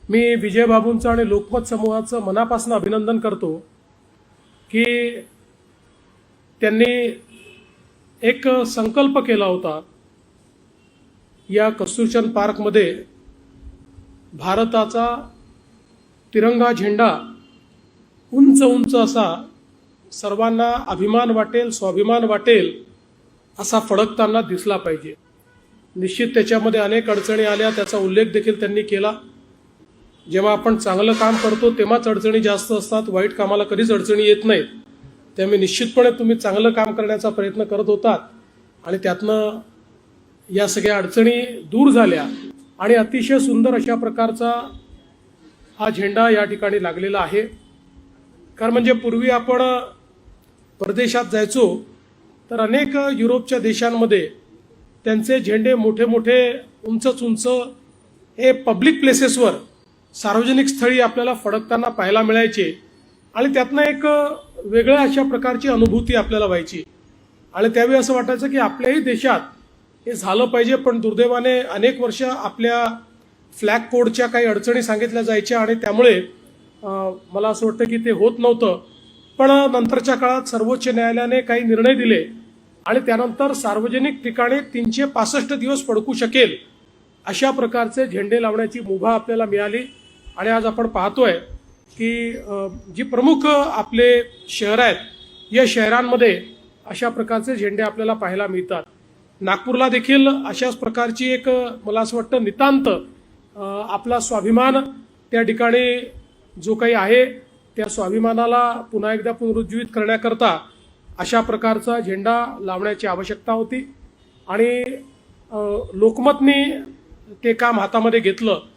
मी विजय बाबूंचं आणि लोकमत समूहाचं मनापासून अभिनंदन करतो की त्यांनी एक संकल्प केला होता या कस्तुरचंद पार्कमध्ये भारताचा तिरंगा झेंडा उंच उंच असा सर्वांना अभिमान वाटेल स्वाभिमान वाटेल असा फडकताना दिसला पाहिजे। निश्चित त्याच्यामध्ये अनेक अडचणी आल्या, त्याचा उल्लेख देखील त्यांनी केला। जेव्हा आपण चांगलं काम करतो तेव्हाच अडचणी जास्त असतात, वाईट कामाला कधीच अडचणी येत नाहीत। त्यामुळे निश्चितपणे तुम्ही चांगलं काम करण्याचा प्रयत्न करत होतात आणि त्यातनं या सगळ्या अडचणी दूर झाल्या आणि अतिशय सुंदर अशा प्रकारचा हा झेंडा या ठिकाणी लागलेला आहे। कारण म्हणजे पूर्वी आपण परदेशात जायचो तर अनेक युरोपच्या देशांमध्ये त्यांचे झेंडे मोठे मोठे उंच उंच हे पब्लिक प्लेसेसवर सार्वजनिक स्थळी आपल्याला फडकताना पाहायला मिळायचे आणि त्यातनं एक वेगळ्या अशा प्रकारची अनुभूती आपल्याला व्हायची आणि त्यावेळी असं वाटायचं की आपल्याही देशात हे झालं पाहिजे। पण दुर्दैवाने अनेक वर्ष आपल्या फ्लॅग कोडच्या काही अडचणी सांगितल्या जायच्या आणि त्यामुळे मला असं वाटतं की ते होत नव्हतं। पण नंतरच्या काळात सर्वोच्च न्यायालयाने काही निर्णय दिले आणि त्यानंतर सार्वजनिक ठिकाणी 365 दिवस फडकू शकेल अशा प्रकारचे झेंडे लावण्याची मुभा आपल्याला मिळाली आणि आज आपण पाहतोय की जी प्रमुख आपले शहर आहेत या शहरांमध्ये अशा प्रकारचे झेंडे आपल्याला पाहायला मिळतात। नागपूरला देखील अशाच प्रकारची एक मला असं वाटतं नितांत आपला स्वाभिमान त्या ठिकाणी जो काही आहे त्या स्वाभिमानाला पुन्हा एकदा पुनरुज्जीवित करण्याकरता अशा प्रकारचा झेंडा लावण्याची आवश्यकता होती आणि लोकमतने ते काम हातामध्ये घेतलं